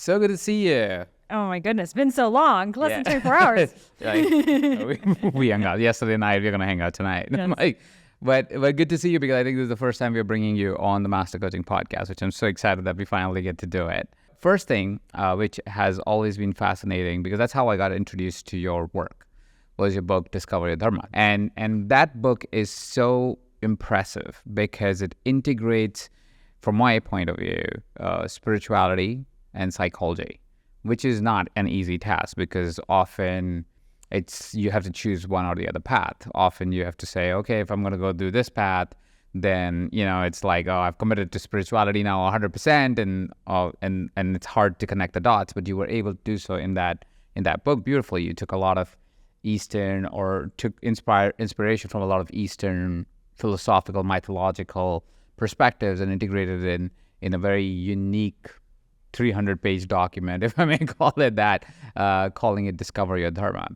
So good to see you. Oh my goodness, been so long. Less than 24 hours. We hung out yesterday night. We're gonna hang out tonight. Yes. But good to see you because I think this is the first time we're bringing you on the Master Coaching Podcast, which I'm so excited that we finally get to do it. First thing, which has always been fascinating, because that's how I got introduced to your work, was your book Discover Your Dharma, and that book is so impressive because it integrates, from my point of view, spirituality and psychology, which is not an easy task because often you have to choose one or the other path. Often you have to say, okay, if I'm going to go do this path, then, it's like, oh, I've committed to spirituality now 100%, and it's hard to connect the dots, but you were able to do so in that book beautifully. You took a lot of Eastern, or took inspiration from a lot of Eastern philosophical, mythological perspectives and integrated it in a very unique 300-page document, if I may call it that, calling it Discover Your Dharma.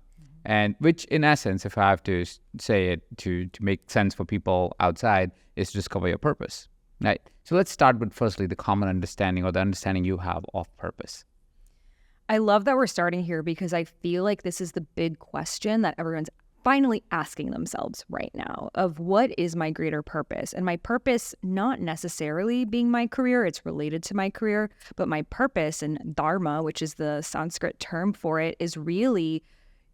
And which, in essence, if I have to say it to make sense for people outside, is to discover your purpose. Right? So let's start with, firstly, the common understanding, or the understanding you have of purpose. I love that we're starting here because I feel like this is the big question that everyone's finally asking themselves right now, of what is my greater purpose? And my purpose not necessarily being my career, it's related to my career, but my purpose, and dharma, which is the Sanskrit term for it, is really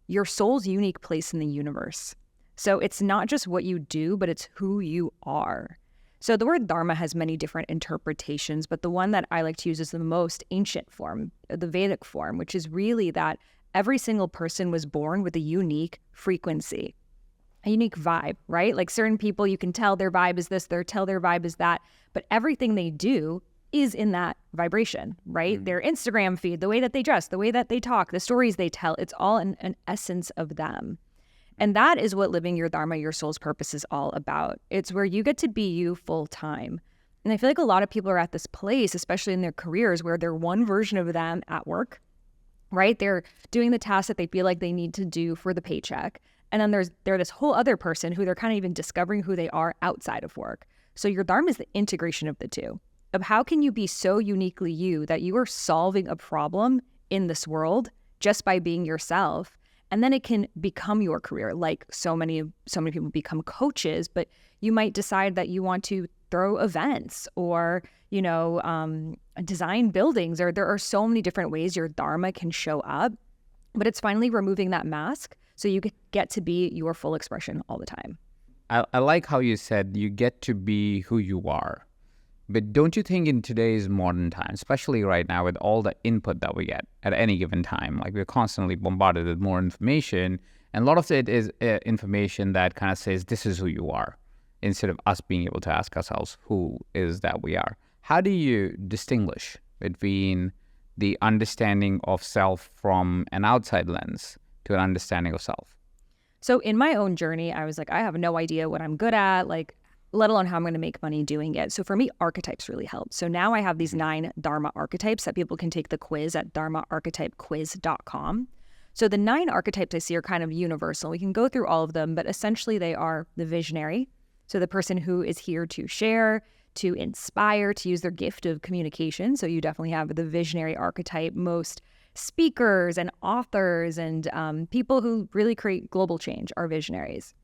your soul's unique place in the universe. So it's not just what you do, but it's who you are. So the word dharma has many different interpretations, but the one that I like to use is the most ancient form, the Vedic form, which is really that every single person was born with a unique frequency, a unique vibe, right? Like certain people, you can tell their vibe is this, their vibe is that, but everything they do is in that vibration, right? Mm-hmm. Their Instagram feed, the way that they dress, the way that they talk, the stories they tell, it's all an essence of them. And that is what living your dharma, your soul's purpose, is all about. It's where you get to be you full time. And I feel like a lot of people are at this place, especially in their careers, where they're one version of them at work, right? They're doing the tasks that they feel like they need to do for the paycheck. And then they're this whole other person who they're kind of even discovering who they are outside of work. So your dharma is the integration of the two, of how can you be so uniquely you that you are solving a problem in this world just by being yourself. And then it can become your career. Like so many people become coaches, but you might decide that you want to throw events or, design buildings, or there are so many different ways your dharma can show up, but it's finally removing that mask so you get to be your full expression all the time. I like how you said you get to be who you are. But don't you think in today's modern time, especially right now with all the input that we get at any given time, like we're constantly bombarded with more information, and a lot of it is information that kind of says this is who you are, instead of us being able to ask ourselves who is that we are. How do you distinguish between the understanding of self from an outside lens to an understanding of self? So in my own journey, I was like, I have no idea what I'm good at, let alone how I'm going to make money doing it. So for me, archetypes really helped. So now I have these 9 Dharma archetypes that people can take the quiz at dharmaarchetypequiz.com. So the 9 archetypes I see are kind of universal. We can go through all of them, but essentially they are the visionary. So the person who is here to share, to inspire, to use their gift of communication. So you definitely have the visionary archetype. Most speakers and authors and people who really create global change are visionaries.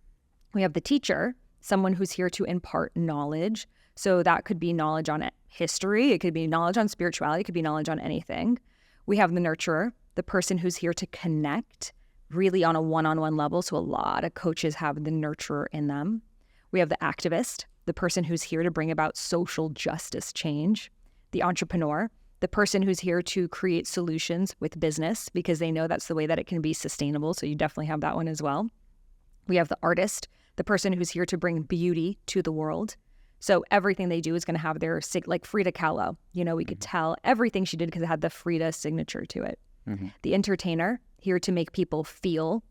We have the teacher, someone who's here to impart knowledge. So that could be knowledge on history. It could be knowledge on spirituality. It could be knowledge on anything. We have the nurturer, the person who's here to connect really on a one-on-one level. So a lot of coaches have the nurturer in them. We have the activist, the person who's here to bring about social justice change. The entrepreneur, the person who's here to create solutions with business because they know that's the way that it can be sustainable. So you definitely have that one as well. We have the artist, the person who's here to bring beauty to the world. So everything they do is going to have their, like Frida Kahlo. We could tell everything she did because it had the Frida signature to it. Mm-hmm. The entertainer, here to make people feel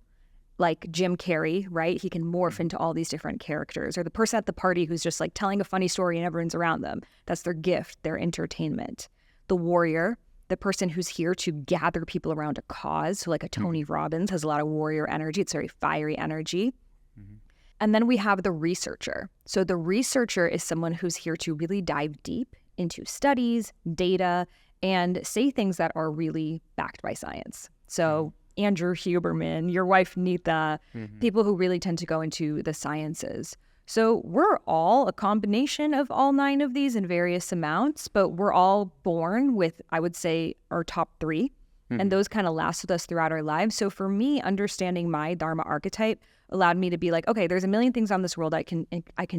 like Jim Carrey, right? He can morph into all these different characters. Or the person at the party who's just like telling a funny story and everyone's around them. That's their gift, their entertainment. The warrior, the person who's here to gather people around a cause. So like a Tony Robbins has a lot of warrior energy. It's very fiery energy. Mm-hmm. And then we have the researcher. So the researcher is someone who's here to really dive deep into studies, data, and say things that are really backed by science. So Andrew Huberman, your wife Neeta, people who really tend to go into the sciences. So we're all a combination of all 9 of these in various amounts, but we're all born with, I would say, our top 3. And those kind of last with us throughout our lives. So for me, understanding my Dharma archetype allowed me to be like, okay, there's a million things on this world I can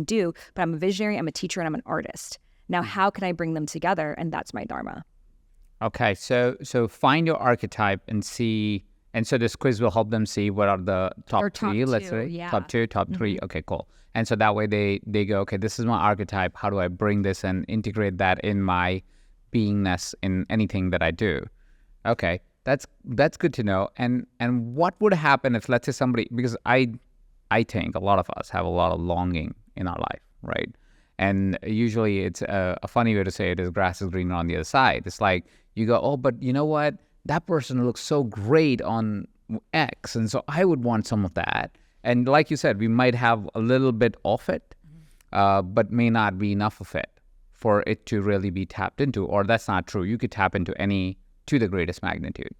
do, but I'm a visionary, I'm a teacher, and I'm an artist. Now, how can I bring them together? And that's my Dharma. Okay, so find your archetype and see, and so this quiz will help them see what are the top 3, let's say. Yeah. Top 2, top 3. Okay, cool. And so that way they go, okay, this is my archetype. How do I bring this and integrate that in my beingness in anything that I do? Okay, that's good to know. And what would happen if, let's say, somebody, because I think a lot of us have a lot of longing in our life, right? And usually it's a funny way to say it is grass is greener on the other side. It's like you go, oh, but you know what? That person looks so great on X, and so I would want some of that. And like you said, we might have a little bit of it, but may not be enough of it for it to really be tapped into. Or that's not true. You could tap into any to the greatest magnitude.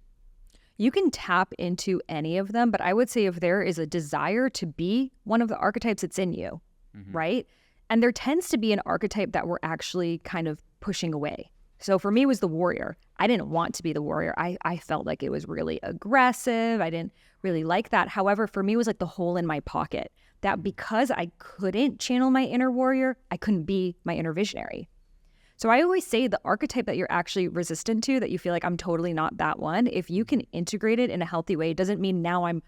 You can tap into any of them, but I would say if there is a desire to be one of the archetypes, it's in you, right? And there tends to be an archetype that we're actually kind of pushing away. So for me, it was the warrior. I didn't want to be the warrior. I felt like it was really aggressive. I didn't really like that. However, for me, it was like the hole in my pocket, that because I couldn't channel my inner warrior, I couldn't be my inner visionary. So I always say the archetype that you're actually resistant to, that you feel like I'm totally not that one, if you can integrate it in a healthy way, it doesn't mean now I'm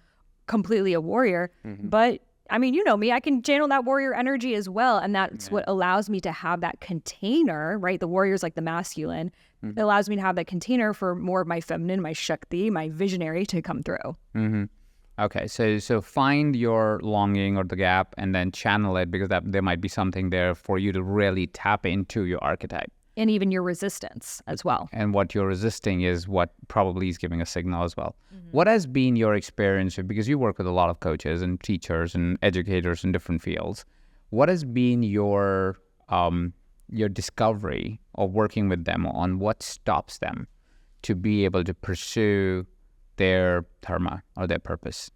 completely a warrior, but I mean, you know me, I can channel that warrior energy as well. And that's what allows me to have that container, right? The warrior is like the masculine. It allows me to have that container for more of my feminine, my Shakti, my visionary to come through. Okay, so find your longing or the gap and then channel it, because there might be something there for you to really tap into your archetype. And even your resistance as well. And what you're resisting is what probably is giving a signal as well. What has been your experience, because you work with a lot of coaches and teachers and educators in different fields, what has been your discovery of working with them on what stops them to be able to pursue their dharma or their purpose?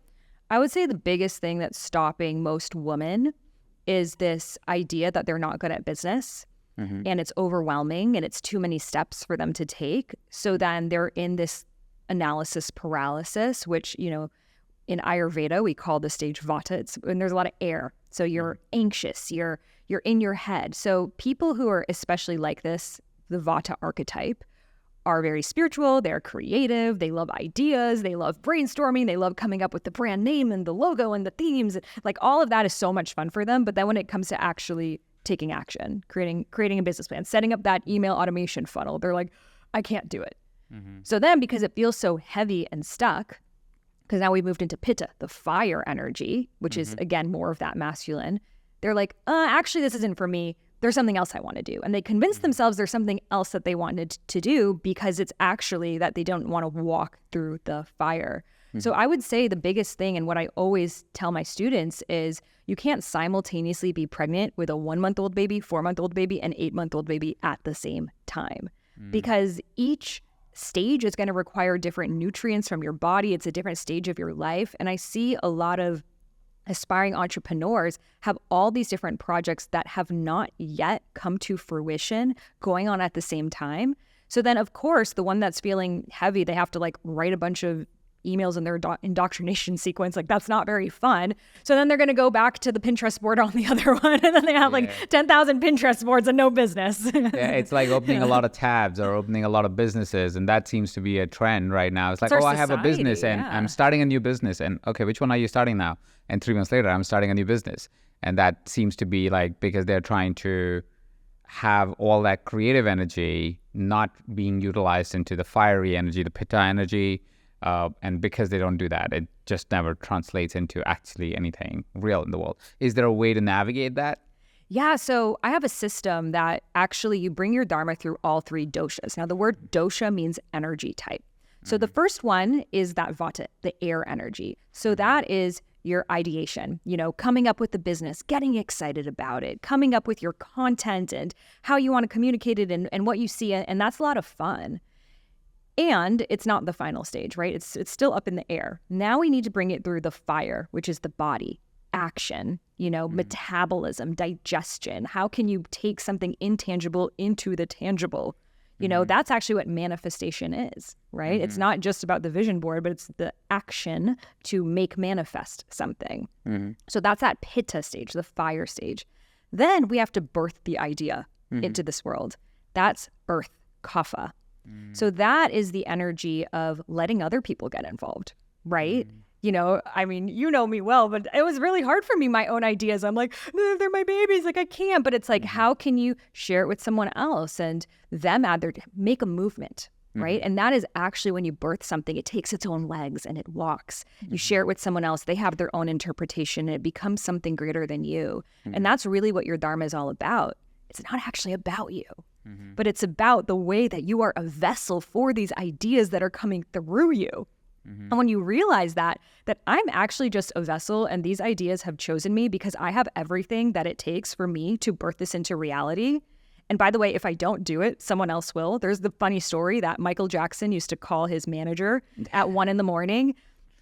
I would say the biggest thing that's stopping most women is this idea that they're not good at business. And it's overwhelming and it's too many steps for them to take. So then they're in this analysis paralysis, which, you know, in Ayurveda, we call the stage Vata. And there's a lot of air. So you're anxious, you're in your head. So people who are especially like this, the Vata archetype, are very spiritual, they're creative, they love ideas, they love brainstorming, they love coming up with the brand name and the logo and the themes. Like all of that is so much fun for them. But then when it comes to actually taking action, creating a business plan, setting up that email automation funnel, they're like, I can't do it. So then because it feels so heavy and stuck, because now we've moved into Pitta, the fire energy, which is again more of that masculine, they're like, actually this isn't for me. There's something else I want to do. And they convince themselves there's something else that they wanted to do because it's actually that they don't want to walk through the fire. So I would say the biggest thing, and what I always tell my students, is you can't simultaneously be pregnant with a 1-month-old baby, 4-month-old baby, and 8-month-old baby at the same time. Because each stage is going to require different nutrients from your body. It's a different stage of your life. And I see a lot of aspiring entrepreneurs have all these different projects that have not yet come to fruition going on at the same time. So then, of course, the one that's feeling heavy, they have to like write a bunch of emails in their indoctrination sequence. Like that's not very fun. So then they're going to go back to the Pinterest board on the other one. And then they have like 10,000 Pinterest boards and no business. It's like opening a lot of tabs or opening a lot of businesses. And that seems to be a trend right now. It's like, It's our I have a business and I'm starting a new business. And okay, which one are you starting now? And 3 months later, I'm starting a new business. And that seems to be like, because they're trying to have all that creative energy not being utilized into the fiery energy, the pitta energy. And because they don't do that, it just never translates into actually anything real in the world. Is there a way to navigate that? Yeah, so I have a system that actually you bring your dharma through all 3 doshas. Now, the word dosha means energy type. So the first one is that vata, the air energy. So that is your ideation, you know, coming up with the business, getting excited about it, coming up with your content and how you want to communicate it and what you see. And that's a lot of fun. And it's not the final stage, right? It's still up in the air. Now we need to bring it through the fire, which is the body, action, metabolism, digestion. How can you take something intangible into the tangible? That's actually what manifestation is, right? It's not just about the vision board, but it's the action to make manifest something. So that's that pitta stage, the fire stage. Then we have to birth the idea into this world. That's earth, kapha. So that is the energy of letting other people get involved, right? You know me well, but it was really hard for me, my own ideas. I'm like, they're my babies, like I can't. But it's like, how can you share it with someone else and them make a movement, right? And that is actually when you birth something, it takes its own legs and it walks. You share it with someone else, they have their own interpretation, and it becomes something greater than you. And that's really what your Dharma is all about. It's not actually about you. But it's about the way that you are a vessel for these ideas that are coming through you. And when you realize that I'm actually just a vessel and these ideas have chosen me because I have everything that it takes for me to birth this into reality. And by the way, if I don't do it, someone else will. There's the funny story that Michael Jackson used to call his manager at 1 a.m.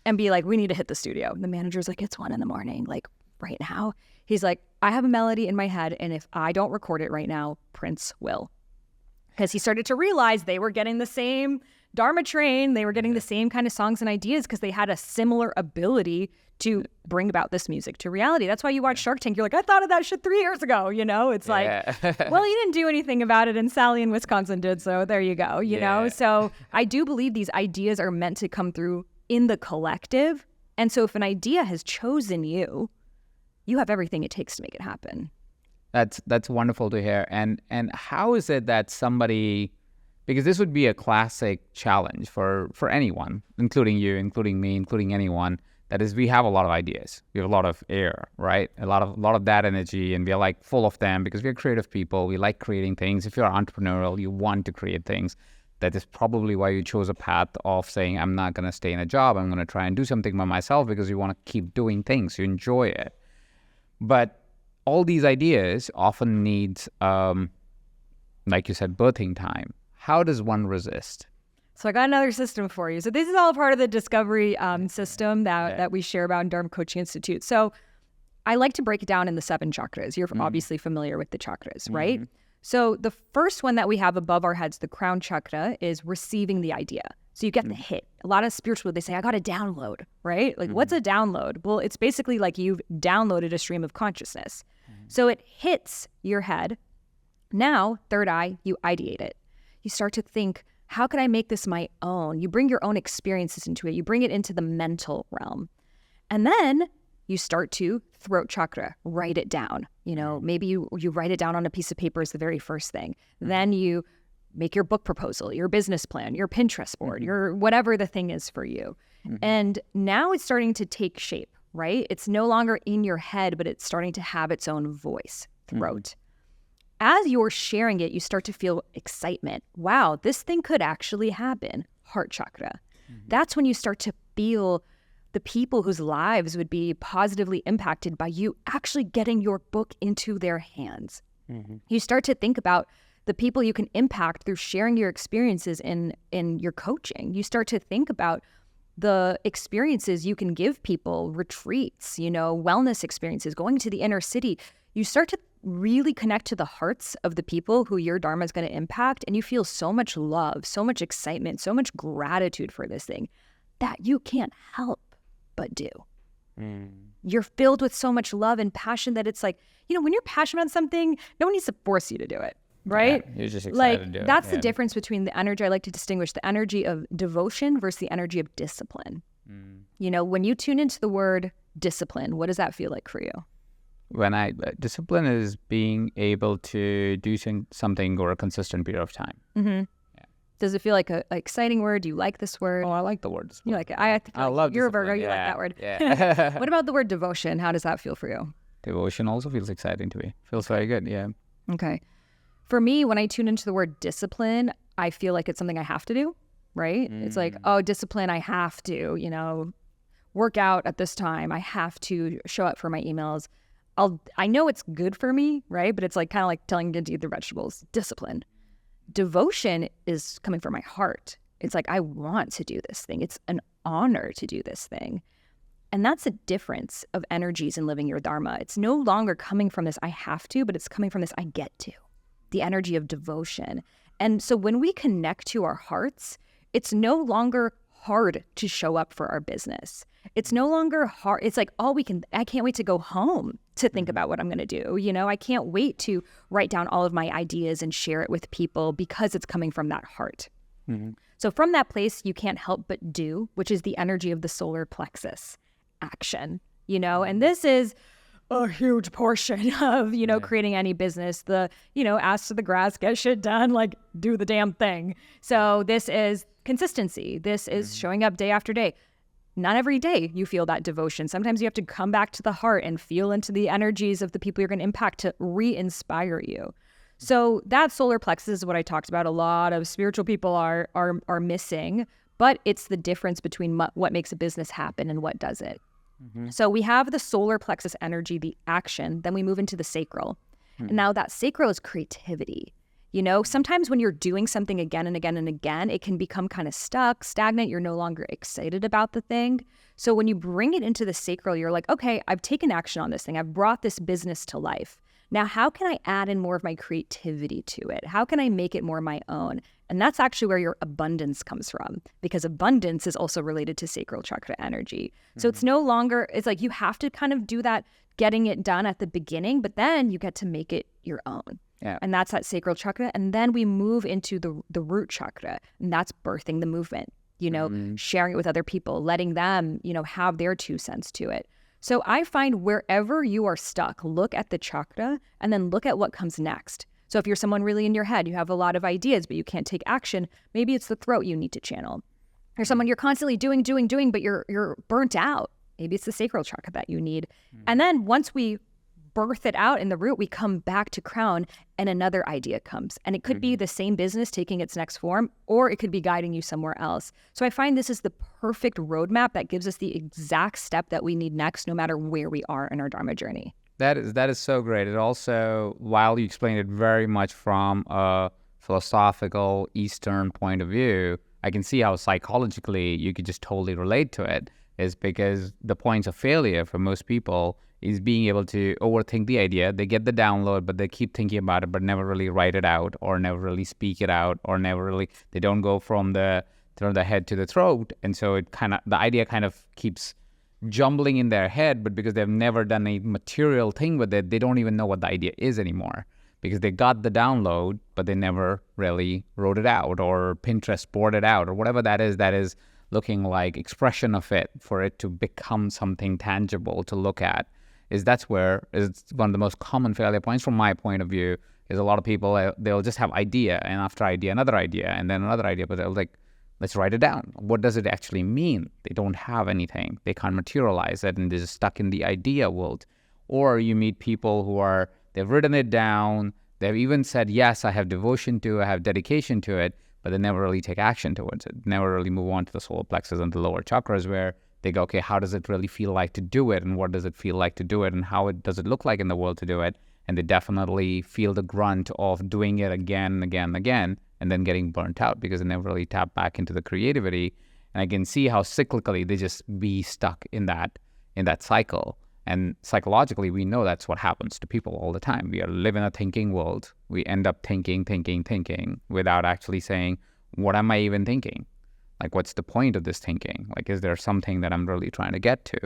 and be like, we need to hit the studio. And the manager's like, it's 1 a.m, like right now. He's like, I have a melody in my head, and if I don't record it right now, Prince will. Because he started to realize they were getting the same Dharma train. They were getting the same kind of songs and ideas because they had a similar ability to bring about this music to reality. That's why you watch Shark Tank. You're like, I thought of that shit 3 years ago. It's like, well, you didn't do anything about it, and Sally in Wisconsin did. So there you go. You know. So I do believe these ideas are meant to come through in the collective. And so if an idea has chosen you, you have everything it takes to make it happen. That's wonderful to hear. And how is it that somebody, because this would be a classic challenge for anyone, including you, including me, including anyone, that is, we have a lot of ideas. We have a lot of air, right? A lot of that energy, and we're like full of them because we're creative people. We like creating things. If you're entrepreneurial, you want to create things. That is probably why you chose a path of saying, I'm not going to stay in a job. I'm going to try and do something by myself, because you want to keep doing things. You enjoy it. But all these ideas often need, like you said, birthing time. How does one resist? So I got another system for you. So this is all part of the discovery system that we share about in Dharma Coaching Institute. So I like to break it down in the 7 chakras. You're obviously familiar with the chakras, right? So the first one that we have above our heads, the crown chakra, is receiving the idea. So you get the hit. A lot of spiritual, they say, I got a download, right? Like, what's a download? Well, it's basically like you've downloaded a stream of consciousness. So it hits your head. Now, third eye, you ideate it. You start to think, how can I make this my own? You bring your own experiences into it. You bring it into the mental realm. And then you start to throat chakra, write it down. Maybe you write it down on a piece of paper is the very first thing. Then you make your book proposal, your business plan, your Pinterest board, your whatever the thing is for you. And now it's starting to take shape, right? It's no longer in your head, but it's starting to have its own voice, throat. As you're sharing it, you start to feel excitement. Wow, this thing could actually happen. Heart chakra. That's when you start to feel the people whose lives would be positively impacted by you actually getting your book into their hands. You start to think about the people you can impact through sharing your experiences in your coaching. You start to think about the experiences you can give people, retreats, wellness experiences, going to the inner city. You start to really connect to the hearts of the people who your Dharma is going to impact, and you feel so much love, so much excitement, so much gratitude for this thing that you can't help but do. You're filled with so much love and passion that it's like, when you're passionate about something, no one needs to force you to do it. Right? Yeah, you're just excited to do it. That's the difference between the energy. I like to distinguish the energy of devotion versus the energy of discipline. When you tune into the word discipline, what does that feel like for you? Discipline is being able to do something over a consistent period of time. Does it feel like an exciting word? Do you like this word? Oh, I like the word. You like it? I love you're discipline. A Virgo. You like that word. Yeah. What about the word devotion? How does that feel for you? Devotion also feels exciting to me. Feels very good. Yeah. Okay. For me, when I tune into the word discipline, I feel like it's something I have to do, right? It's like, oh, discipline, I have to, work out at this time. I have to show up for my emails. I know it's good for me, right? But it's like kind of like telling you to eat their vegetables. Discipline. Devotion is coming from my heart. It's like, I want to do this thing. It's an honor to do this thing. And that's a difference of energies in living your Dharma. It's no longer coming from this, I have to, but it's coming from this, I get to. The energy of devotion. And so when we connect to our hearts, it's no longer hard to show up for our business. It's no longer hard. It's like, I can't wait to go home to think about what I'm going to do. I can't wait to write down all of my ideas and share it with people because it's coming from that heart. Mm-hmm. So from that place, you can't help but do, which is the energy of the solar plexus, action, and this is a huge portion of, creating any business. The, ask to the grass, get shit done, like do the damn thing. So this is consistency. This is showing up day after day. Not every day you feel that devotion. Sometimes you have to come back to the heart and feel into the energies of the people you're going to impact to re-inspire you. So that solar plexus is what I talked about. A lot of spiritual people are missing, but it's the difference between what makes a business happen and what doesn't. Mm-hmm. So we have the solar plexus energy, the action, then we move into the sacral. Mm-hmm. And now that sacral is creativity. Sometimes when you're doing something again and again and again, it can become kind of stuck, stagnant. You're no longer excited about the thing. So when you bring it into the sacral, you're like, okay, I've taken action on this thing. I've brought this business to life. Now, how can I add in more of my creativity to it? How can I make it more my own? And that's actually where your abundance comes from, because abundance is also related to sacral chakra energy. Mm-hmm. So it's no longer, it's like you have to kind of do that getting it done at the beginning, but then you get to make it your own. Yeah. And that's that sacral chakra. And then we move into the root chakra, and that's birthing the movement, sharing it with other people, letting them, have their 2 cents to it. So I find wherever you are stuck, look at the chakra and then look at what comes next. So if you're someone really in your head, you have a lot of ideas, but you can't take action, maybe it's the throat you need to channel. Or someone you're constantly doing, but you're burnt out. Maybe it's the sacral chakra that you need. And then once we birth it out in the root, we come back to crown and another idea comes. And it could be the same business taking its next form, or it could be guiding you somewhere else. So I find this is the perfect roadmap that gives us the exact step that we need next, no matter where we are in our Dharma journey. That is so great. It also, while you explained it very much from a philosophical Eastern point of view, I can see how psychologically you could just totally relate to it, is because the points of failure for most people is being able to overthink the idea. They get the download, but they keep thinking about it, but never really write it out, or never really speak it out, or they don't go from the head to the throat. And so the idea kind of keeps jumbling in their head, but because they've never done a material thing with it, they don't even know what the idea is anymore, because they got the download, but they never really wrote it out, or Pinterest boarded it out, or whatever that is looking like expression of it for it to become something tangible to look at. That's where is one of the most common failure points from my point of view. Is a lot of people, they'll just have idea, and after idea, another idea, and then another idea, but they're like, let's write it down. What does it actually mean? They don't have anything. They can't materialize it, and they're just stuck in the idea world. Or you meet people they've written it down, they've even said, yes, I have devotion to it, I have dedication to it, but they never really take action towards it, never really move on to the solar plexus and the lower chakras, where they go, okay, how does it really feel like to do it? And what does it feel like to do it? And how does it look like in the world to do it? And they definitely feel the grunt of doing it again and again and again, and then getting burnt out because they never really tap back into the creativity. And I can see how cyclically they just be stuck in that cycle. And psychologically, we know that's what happens to people all the time. We live in a thinking world. We end up thinking without actually saying, what am I even thinking? Like, what's the point of this thinking? Like, is there something that I'm really trying to get to?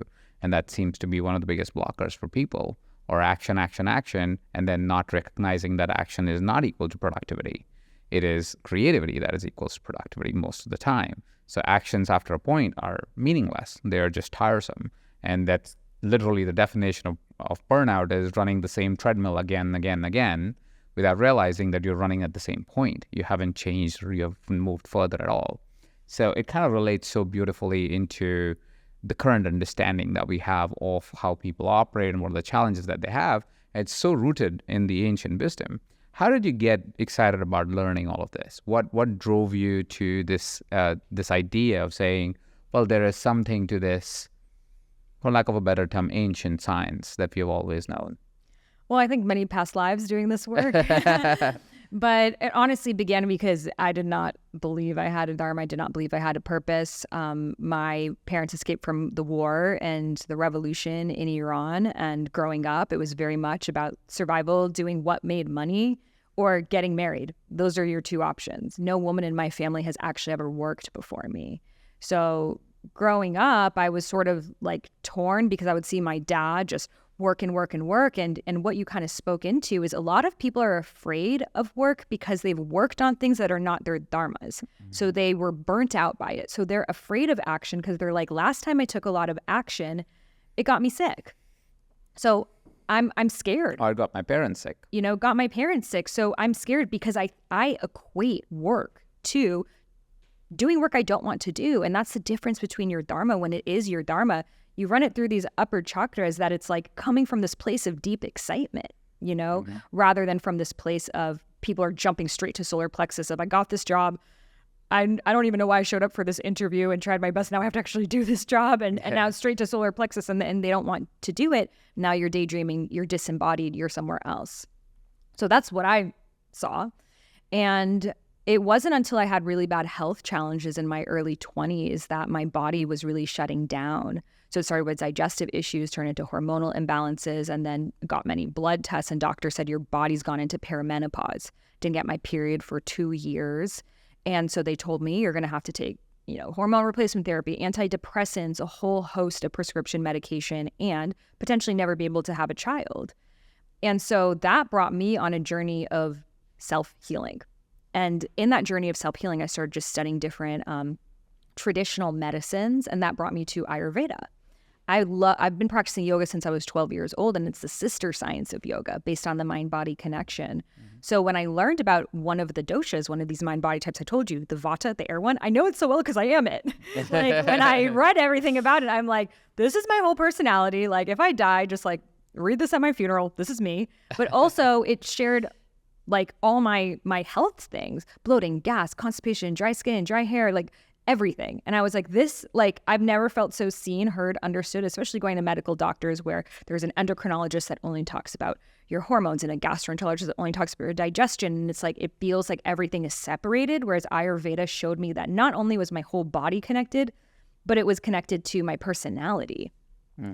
And that seems to be one of the biggest blockers for people, or action, and then not recognizing that action is not equal to productivity. It is creativity that is equals to productivity most of the time. So actions after a point are meaningless. They are just tiresome. And that's literally the definition of burnout, is running the same treadmill again and again and again without realizing that you're running at the same point. You haven't changed or you haven't moved further at all. So it kind of relates so beautifully into the current understanding that we have of how people operate and what are the challenges that they have. It's so rooted in the ancient wisdom. How did you get excited about learning all of this? What drove you to this idea of saying, well, there is something to this, for lack of a better term, ancient science that we've always known? Well, I think many past lives doing this work. But it honestly began because I did not believe I had a dharma. I did not believe I had a purpose. My parents escaped from the war and the revolution in Iran. And growing up, it was very much about survival, doing what made money, or getting married. Those are your two options. No woman in my family has actually ever worked before me. So growing up, I was sort of like torn because I would see my dad just work and work and work. And what you kind of spoke into is a lot of people are afraid of work because they've worked on things that are not their dharmas. So they were burnt out by it. So they're afraid of action because they're like, last time I took a lot of action, it got me sick. So I'm scared. Or got my parents sick. Got my parents sick. So I'm scared because I equate work to doing work I don't want to do. And that's the difference between your dharma. When it is your dharma, you run it through these upper chakras that it's like coming from this place of deep excitement, rather than from this place of people are jumping straight to solar plexus of I got this job. I don't even know why I showed up for this interview and tried my best. Now I have to actually do this job. And now it's straight to solar plexus and they don't want to do it. Now you're daydreaming, you're disembodied, you're somewhere else. So that's what I saw. And it wasn't until I had really bad health challenges in my early 20s that my body was really shutting down. So it started with digestive issues, turned into hormonal imbalances, and then got many blood tests. And doctor said, your body's gone into perimenopause. Didn't get my period for 2 years. And so they told me you're going to have to take, hormone replacement therapy, antidepressants, a whole host of prescription medication, and potentially never be able to have a child. And so that brought me on a journey of self-healing. And in that journey of self-healing, I started just studying different traditional medicines, and that brought me to Ayurveda. I've been practicing yoga since I was 12 years old, and it's the sister science of yoga based on the mind-body connection. So when I learned about one of the doshas, one of these mind-body types I told you, the Vata, the air one, I know it so well because I am it. Like when I read everything about it, I'm like, this is my whole personality. Like if I die, just like read this at my funeral. This is me. But also it shared like all my health things, bloating, gas, constipation, dry skin, dry hair, like everything. And I was like, this, like, I've never felt so seen, heard, understood, especially going to medical doctors where there's an endocrinologist that only talks about your hormones and a gastroenterologist that only talks about your digestion. And it's like, it feels like everything is separated. Whereas Ayurveda showed me that not only was my whole body connected, but it was connected to my personality.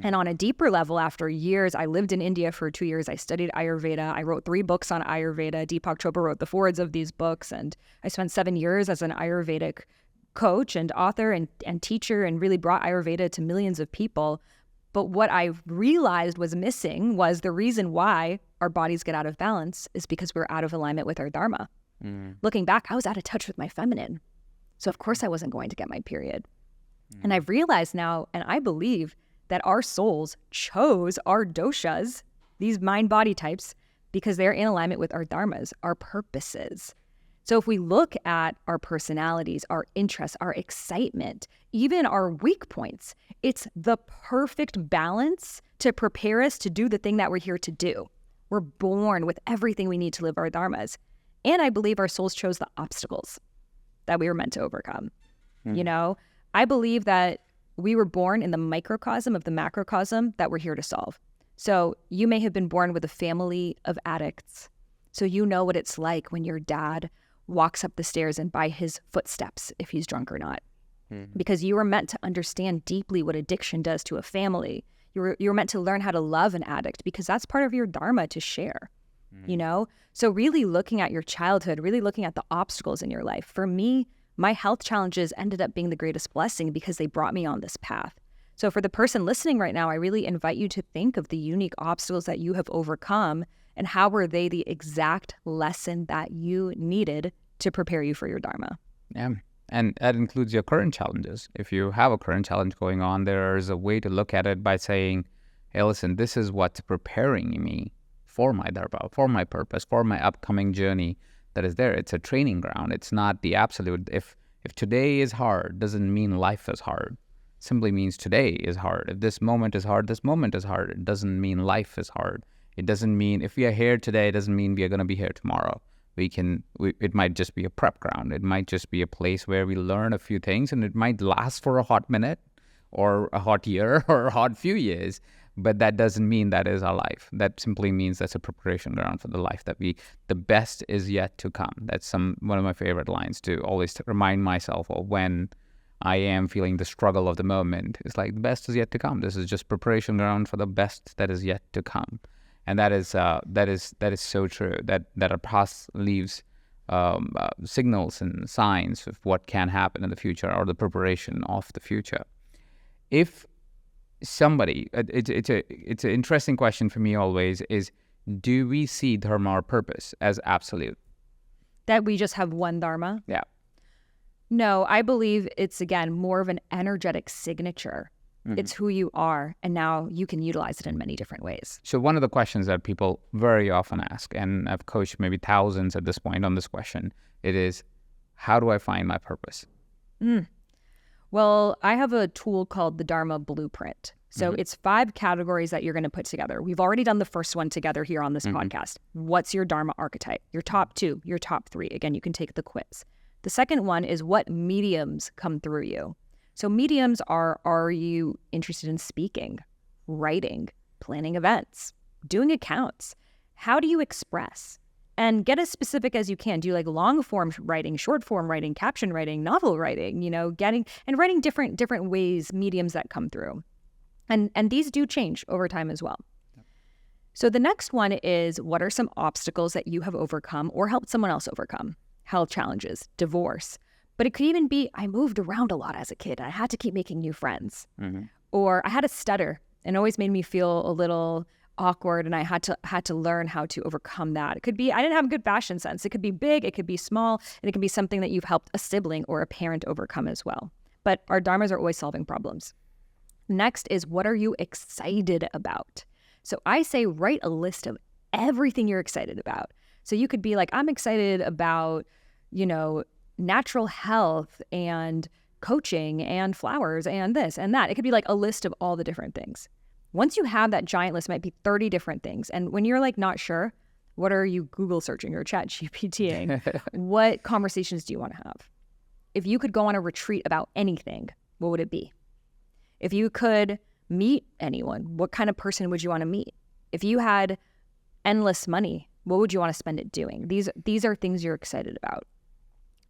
And on a deeper level, after years, I lived in India for 2 years. I studied Ayurveda. I wrote 3 books on Ayurveda. Deepak Chopra wrote the forwards of these books. And I spent 7 years as an Ayurvedic coach and author and teacher and really brought Ayurveda to millions of people. But what I realized was missing was the reason why our bodies get out of balance is because we're out of alignment with our dharma. Looking back, I was out of touch with my feminine. So of course I wasn't going to get my period. And I've realized now, and I believe that our souls chose our doshas, these mind-body types, because they're in alignment with our dharmas, our purposes. So if we look at our personalities, our interests, our excitement, even our weak points, it's the perfect balance to prepare us to do the thing that we're here to do. We're born with everything we need to live our dharmas. And I believe our souls chose the obstacles that we were meant to overcome. I believe that we were born in the microcosm of the macrocosm that we're here to solve. So you may have been born with a family of addicts. So you know what it's like when your dad walks up the stairs and by his footsteps, if he's drunk or not. Because you were meant to understand deeply what addiction does to a family. You were meant to learn how to love an addict because that's part of your dharma to share, So really looking at your childhood, really looking at the obstacles in your life. For me, my health challenges ended up being the greatest blessing because they brought me on this path. So for the person listening right now, I really invite you to think of the unique obstacles that you have overcome and how were they the exact lesson that you needed to prepare you for your dharma. Yeah. And that includes your current challenges. If you have a current challenge going on, there's a way to look at it by saying, hey, listen, this is what's preparing me for my dharma, for my purpose, for my upcoming journey that is there. It's a training ground. It's not the absolute. If today is hard, doesn't mean life is hard. It simply means today is hard. If this moment is hard, this moment is hard. It doesn't mean life is hard. It doesn't mean if we are here today, it doesn't mean we are going to be here tomorrow. It might just be a prep ground. It might just be a place where we learn a few things, and it might last for a hot minute or a hot year or a hot few years. But that doesn't mean that is our life. That simply means that's a preparation ground for the life the best is yet to come. That's one of my favorite lines to always remind myself of when I am feeling the struggle of the moment. It's like the best is yet to come. This is just preparation ground for the best that is yet to come. And that is so true. That our past leaves signals and signs of what can happen in the future, or the preparation of the future. If somebody, it's an interesting question for me always, is do we see dharma or purpose as absolute? That we just have one dharma? Yeah. No, I believe it's, again, more of an energetic signature. It's who you are, and now you can utilize it in many different ways. So one of the questions that people very often ask, and I've coached maybe thousands at this point on this question, it is, how do I find my purpose? Well, I have a tool called the Dharma Blueprint. So it's 5 categories that you're going to put together. We've already done the first one together here on this podcast. What's your Dharma archetype? Your top 2, your top 3. Again, you can take the quiz. The second one is what mediums come through you. So mediums are you interested in speaking, writing, planning events, doing accounts? How do you express? And get as specific as you can. Do you like long form writing, short form writing, caption writing, novel writing, writing different ways, mediums that come through. And these do change over time as well. So the next one is, what are some obstacles that you have overcome or helped someone else overcome? Health challenges, divorce. But it could even be, I moved around a lot as a kid. I had to keep making new friends. Or I had a stutter and it always made me feel a little awkward, and I had to learn how to overcome that. It could be I didn't have good fashion sense. It could be big, it could be small, and it could be something that you've helped a sibling or a parent overcome as well. But our dharmas are always solving problems. Next is, what are you excited about? So I say write a list of everything you're excited about. So you could be like, I'm excited about, natural health and coaching and flowers and this and that. It could be like a list of all the different things. Once you have that giant list, it might be 30 different things. And when you're like not sure, what are you Google searching or chat GPTing? What conversations do you want to have? If you could go on a retreat about anything, what would it be? If you could meet anyone, what kind of person would you want to meet? If you had endless money, what would you want to spend it doing? These are things you're excited about.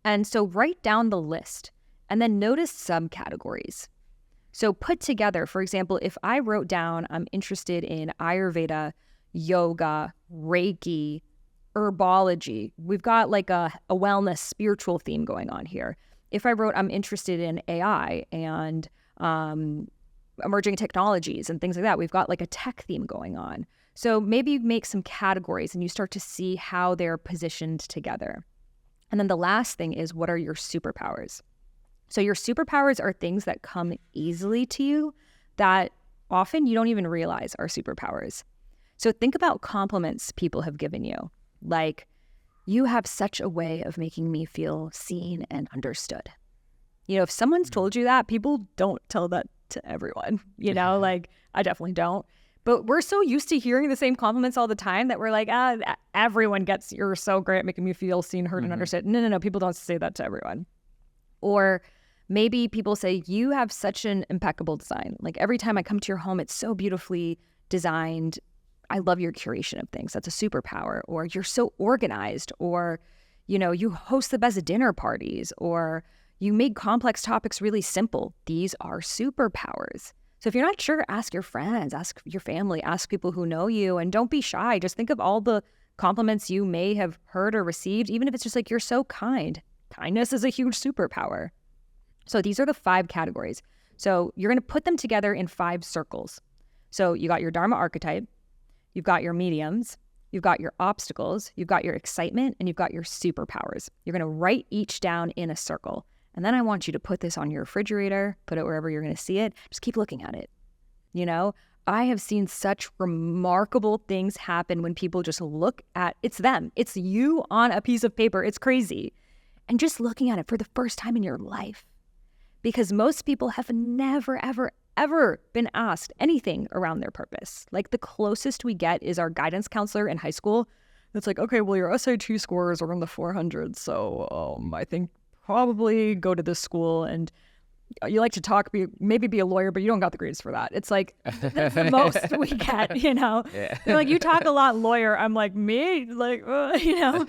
And so write down the list and then notice subcategories. So put together, for example, if I wrote down I'm interested in Ayurveda, yoga, Reiki, herbology, we've got like a wellness spiritual theme going on here. If I wrote I'm interested in AI and emerging technologies and things like that, we've got like a tech theme going on. So maybe you make some categories and you start to see how they're positioned together. And then the last thing is, what are your superpowers? So your superpowers are things that come easily to you that often you don't even realize are superpowers. So think about compliments people have given you. Like, you have such a way of making me feel seen and understood. If someone's told you that, people don't tell that to everyone, like I definitely don't. But we're so used to hearing the same compliments all the time that we're like, everyone gets, you're so great at making me feel seen, heard, and understood. No, people don't say that to everyone. Or maybe people say, you have such an impeccable design. Like every time I come to your home, it's so beautifully designed. I love your curation of things. That's a superpower. Or you're so organized. Or, you host the best dinner parties. Or you make complex topics really simple. These are superpowers. So if you're not sure, ask your friends, ask your family, ask people who know you, and don't be shy. Just think of all the compliments you may have heard or received, even if it's just like, you're so kind. Kindness is a huge superpower. So these are the 5 categories. So you're going to put them together in 5 circles. So you got your Dharma archetype, you've got your mediums, you've got your obstacles, you've got your excitement, and you've got your superpowers. You're going to write each down in a circle. And then I want you to put this on your refrigerator, put it wherever you're going to see it. Just keep looking at it. I have seen such remarkable things happen when people just look at, it's them. It's you on a piece of paper. It's crazy. And just looking at it for the first time in your life. Because most people have never, ever, ever been asked anything around their purpose. Like the closest we get is our guidance counselor in high school. It's like, okay, well, your SAT scores are in the 400s. So I think probably go to this school. And you like to talk, maybe be a lawyer, but you don't got the grades for that. It's like, that's the most we get, you know? Yeah. They're like, you talk a lot, lawyer. I'm like, me? Like, you know?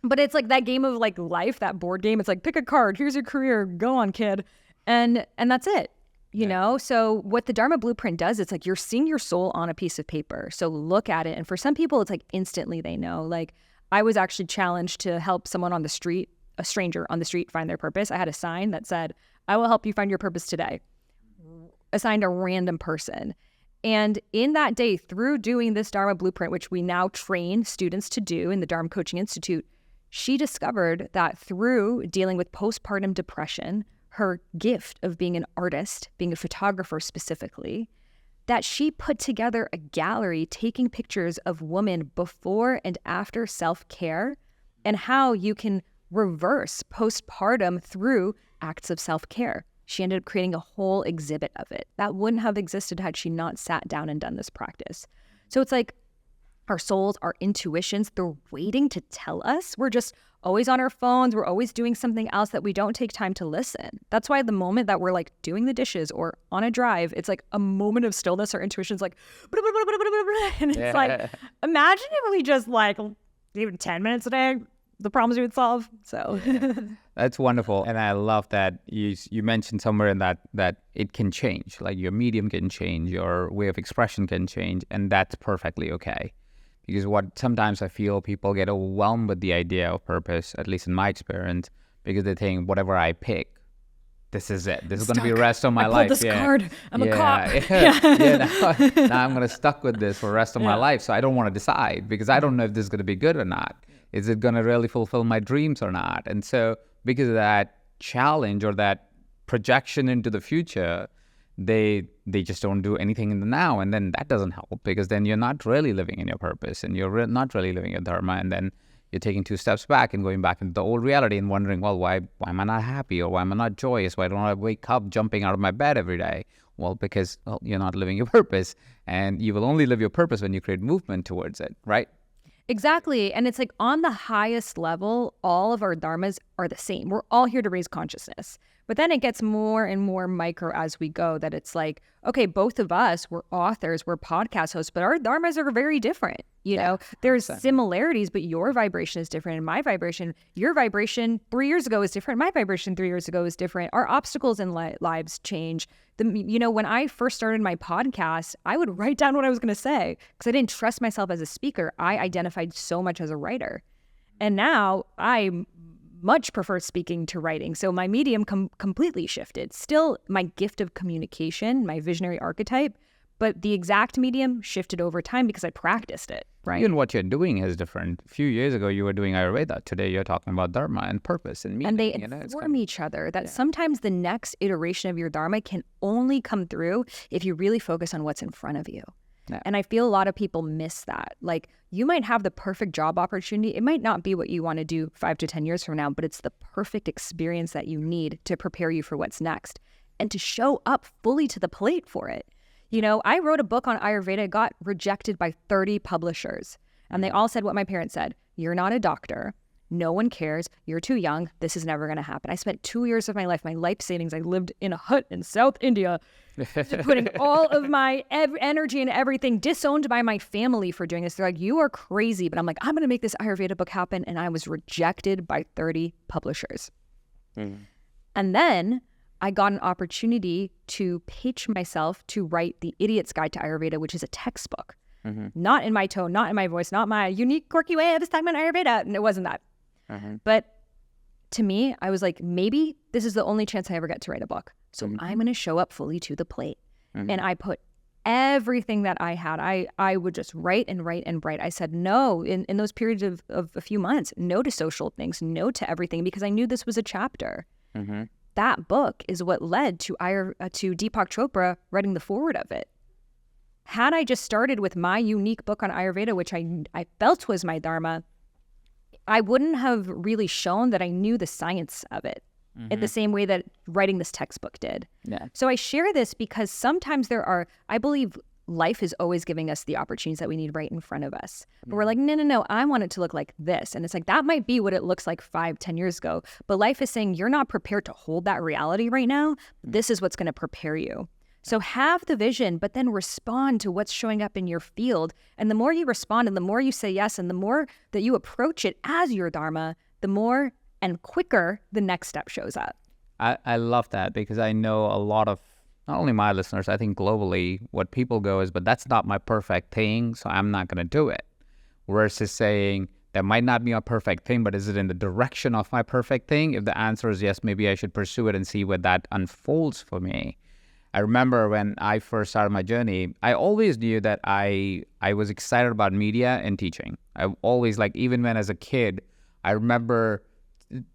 But it's like that game of like life, that board game. It's like, pick a card. Here's your career. Go on, kid. And that's it, you know? So what the Dharma Blueprint does, it's like you're seeing your soul on a piece of paper. So look at it. And for some people, it's like instantly they know. Like I was actually challenged to help someone on the street, a stranger on the street, find their purpose. I had a sign that said, I will help you find your purpose today. Assigned a random person. And in that day, through doing this Dharma Blueprint, which we now train students to do in the Dharma Coaching Institute, she discovered that through dealing with postpartum depression, her gift of being an artist, being a photographer specifically, that she put together a gallery taking pictures of women before and after self-care and how you can reverse postpartum through acts of self-care. She ended up creating a whole exhibit of it. That wouldn't have existed had she not sat down and done this practice. So it's like our souls, our intuitions, they're waiting to tell us. We're just always on our phones. We're always doing something else that we don't take time to listen. That's why the moment that we're like doing the dishes or on a drive, it's like a moment of stillness. Our intuition's like, blah, blah, blah, blah, blah, blah. And it's like, imagine if we just like even 10 minutes a day, the problems we would solve. So that's wonderful. And I love that you mentioned somewhere in that it can change, like your medium can change, your way of expression can change, and that's perfectly okay. Because what sometimes I feel people get overwhelmed with the idea of purpose, at least in my experience, because they think whatever I pick, this is it. This is going to be the rest of my life. This card. I'm a cop. Now I'm going to stuck with this for the rest of my life. So I don't want to decide because I don't know if this is going to be good or not. Is it going to really fulfill my dreams or not? And so because of that challenge or that projection into the future, they just don't do anything in the now. And then that doesn't help because then you're not really living in your purpose and you're not really living your dharma. And then you're taking 2 steps back and going back into the old reality and wondering, well, why am I not happy or why am I not joyous? Why don't I wake up jumping out of my bed every day? Well, because you're not living your purpose, and you will only live your purpose when you create movement towards it, right? Exactly. And it's like on the highest level, all of our dharmas are the same. We're all here to raise consciousness. But then it gets more and more micro as we go, that it's like, okay, both of us, we're authors, we're podcast hosts, but our dharmas are very different. You know, there's similarities, but your vibration is different and my vibration, your vibration 3 years ago is different. My vibration 3 years ago is different. Our obstacles in lives change. When I first started my podcast, I would write down what I was going to say because I didn't trust myself as a speaker. I identified so much as a writer. And now I much prefer speaking to writing. So my medium completely shifted. Still my gift of communication, my visionary archetype, but the exact medium shifted over time because I practiced it, right? Even what you're doing is different. A few years ago, you were doing Ayurveda. Today, you're talking about Dharma and purpose and meaning. And they inform each other that sometimes the next iteration of your Dharma can only come through if you really focus on what's in front of you. Yeah. And I feel a lot of people miss that. Like, you might have the perfect job opportunity. It might not be what you want to do 5 to 10 years from now, but it's the perfect experience that you need to prepare you for what's next and to show up fully to the plate for it. You know, I wrote a book on Ayurveda, got rejected by 30 publishers. And they all said what my parents said: you're not a doctor. No one cares. You're too young. This is never going to happen. I spent 2 years of my life savings. I lived in a hut in South India, putting all of my energy and everything, disowned by my family for doing this. They're like, you are crazy. But I'm like, I'm going to make this Ayurveda book happen. And I was rejected by 30 publishers. Mm-hmm. And then I got an opportunity to pitch myself to write The Idiot's Guide to Ayurveda, which is a textbook. Mm-hmm. Not in my tone, not in my voice, not my unique, quirky way of talking about Ayurveda. And it wasn't that. Mm-hmm. But to me, I was like, maybe this is the only chance I ever get to write a book. So I'm going to show up fully to the plate. Mm-hmm. And I put everything that I had. I would just write and write and write. I said no in those periods of a few months, no to social things, no to everything, because I knew this was a chapter. Mm-hmm. That book is what led to Deepak Chopra writing the foreword of it. Had I just started with my unique book on Ayurveda, which I felt was my Dharma, I wouldn't have really shown that I knew the science of it in the same way that writing this textbook did. Yeah. So I share this because sometimes there are, I believe, life is always giving us the opportunities that we need right in front of us. But we're like, no, I want it to look like this. And it's like, that might be what it looks like 5-10 years ago. But life is saying, you're not prepared to hold that reality right now. This is what's going to prepare you. So have the vision, but then respond to what's showing up in your field. And the more you respond and the more you say yes, and the more that you approach it as your Dharma, the more and quicker the next step shows up. I love that, because I know a lot of, not only my listeners, I think globally, what people go is, but that's not my perfect thing, so I'm not going to do it. Versus saying, that might not be a perfect thing, but is it in the direction of my perfect thing? If the answer is yes, maybe I should pursue it and see where that unfolds for me. I remember when I first started my journey, I always knew that I was excited about media and teaching. I always, like, even when as a kid, I remember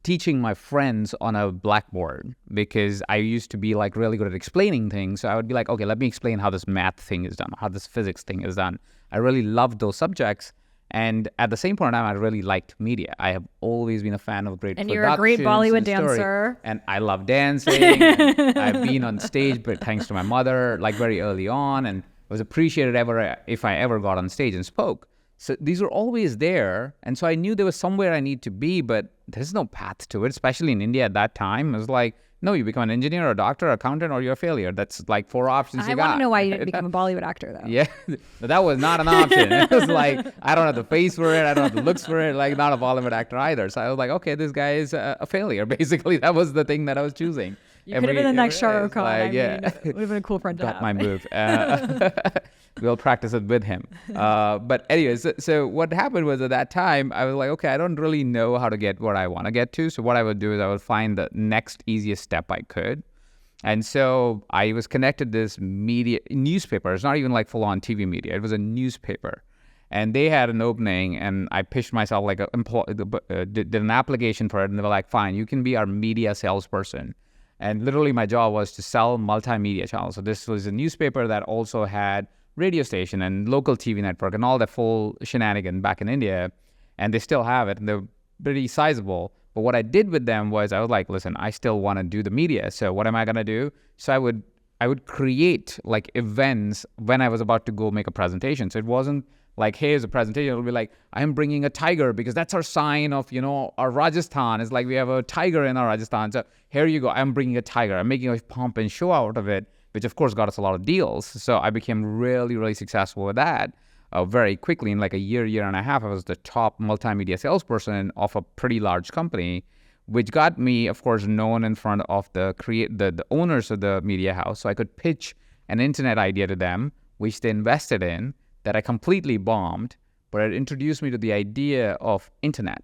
teaching my friends on a blackboard, because I used to be like really good at explaining things. So I would be like, okay, let me explain how this math thing is done, how this physics thing is done. I really loved those subjects. And at the same point in time, I really liked media. I have always been a fan of great and productions. you're a great Bollywood and dancer. And I love dancing. And I've been on stage, but thanks to my mother, like very early on, and was appreciated if I ever got on stage and spoke. So these were always there. And so I knew there was somewhere I need to be, but there's no path to it, especially in India at that time. It was like, no, you become an engineer, a doctor, accountant, or you're a failure. That's like 4 options you got. I want to know why you didn't become a Bollywood actor, though. Yeah, that was not an option. It was like, I don't have the face for it. I don't have the looks for it. Like, not a Bollywood actor either. So I was like, okay, this guy is a failure. Basically, that was the thing that I was choosing. You could have been the next Shah Rukh Khan. Like, it would have been a cool friend to got have. my move. We'll practice it with him. But anyways, so what happened was, at that time, I was like, okay, I don't really know how to get what I want to get to. So what I would do is I would find the next easiest step I could. And so I was connected to this newspaper. It's not even like full-on TV media. It was a newspaper. And they had an opening, and I pitched myself like did an application for it. And they were like, fine, you can be our media salesperson. And literally my job was to sell multimedia channels. So this was a newspaper that also had radio station and local TV network and all the full shenanigan back in India. And they still have it, and they're pretty sizable. But what I did with them was, I was like, listen, I still want to do the media. So what am I going to do? So I would create like events when I was about to go make a presentation. So it wasn't like, hey, here's a presentation. It'll be like, I'm bringing a tiger because that's our sign of, our Rajasthan. It's like we have a tiger in our Rajasthan. So here you go. I'm bringing a tiger. I'm making a pump and show out of it, which of course got us a lot of deals. So I became really, really successful with that. Very quickly, in like a year and a half, I was the top multimedia salesperson of a pretty large company, which got me, of course, known in front of the owners of the media house. So I could pitch an internet idea to them, which they invested in, that I completely bombed, but it introduced me to the idea of internet.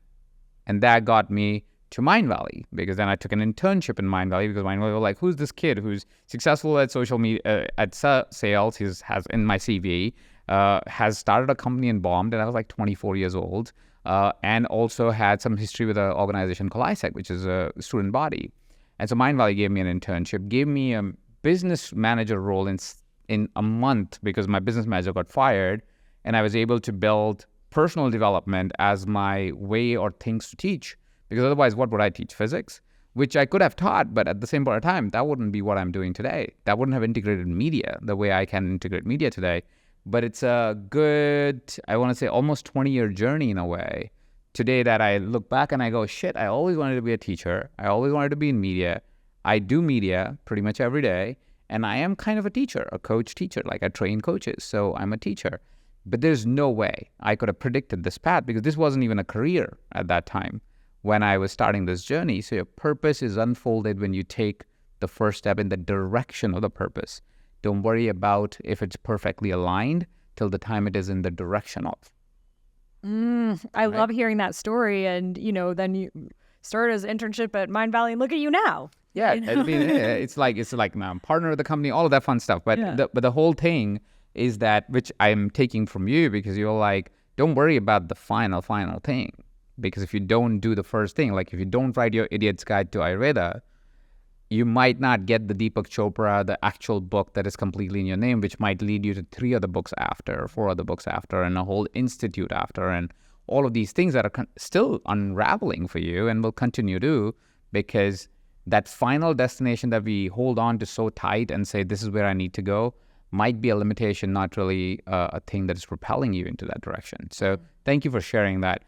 And that got me to Mindvalley, because then I took an internship in Mindvalley, because Mindvalley was like, who's this kid who's successful at social media, at sales, has in my CV, has started a company and bombed, and I was like 24 years old, and also had some history with an organization called ISEC, which is a student body. And so Mindvalley gave me an internship, gave me a business manager role in a month, because my business manager got fired, and I was able to build personal development as my way or things to teach. Because otherwise, what would I teach? Physics, which I could have taught, but at the same point of time, that wouldn't be what I'm doing today. That wouldn't have integrated media the way I can integrate media today. But it's a good, I want to say, almost 20-year journey in a way today, that I look back and I go, shit, I always wanted to be a teacher. I always wanted to be in media. I do media pretty much every day. And I am kind of a teacher, a coach teacher. Like, I train coaches, so I'm a teacher. But there's no way I could have predicted this path, because this wasn't even a career at that time when I was starting this journey. So your purpose is unfolded when you take the first step in the direction of the purpose. Don't worry about if it's perfectly aligned till the time it is in the direction of. I love hearing that story. And, then you started as an internship at Mindvalley, and look at you now. Yeah, I mean, it's like now I'm partner of the company, all of that fun stuff. But the whole thing is that, which I'm taking from you, because you're like, don't worry about the final thing. Because if you don't do the first thing, like if you don't write your Idiot's Guide to Ayurveda, you might not get the Deepak Chopra, the actual book that is completely in your name, which might lead you to 3 other books after, 4 other books after, and a whole institute after, and all of these things that are still unraveling for you and will continue to, because that final destination that we hold on to so tight and say, this is where I need to go, might be a limitation, not really a thing that is propelling you into that direction. So thank you for sharing that.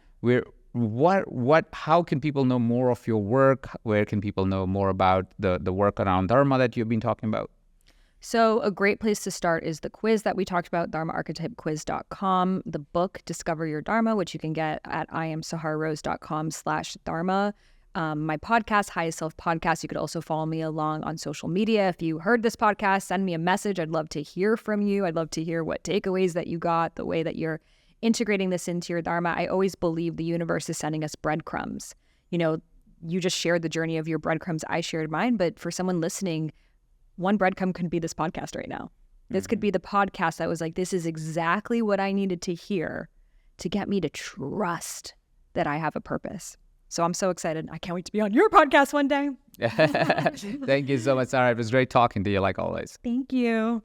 How can people know more of your work? Where can people know more about the work around Dharma that you've been talking about? So a great place to start is the quiz that we talked about, dharmaarchetypequiz.com, the book, Discover Your Dharma, which you can get at iamsahararose.com/dharma. My podcast, Highest Self Podcast, you could also follow me along on social media. If you heard this podcast, send me a message. I'd love to hear from you. I'd love to hear what takeaways that you got, the way that you're integrating this into your Dharma. I always believe the universe is sending us breadcrumbs. You just shared the journey of your breadcrumbs. I shared mine, but for someone listening, one breadcrumb could be this podcast right now. This could be the podcast that was like, this is exactly what I needed to hear to get me to trust that I have a purpose. So I'm so excited. I can't wait to be on your podcast one day. Thank you so much, Sahara. It was great talking to you, like always. Thank you.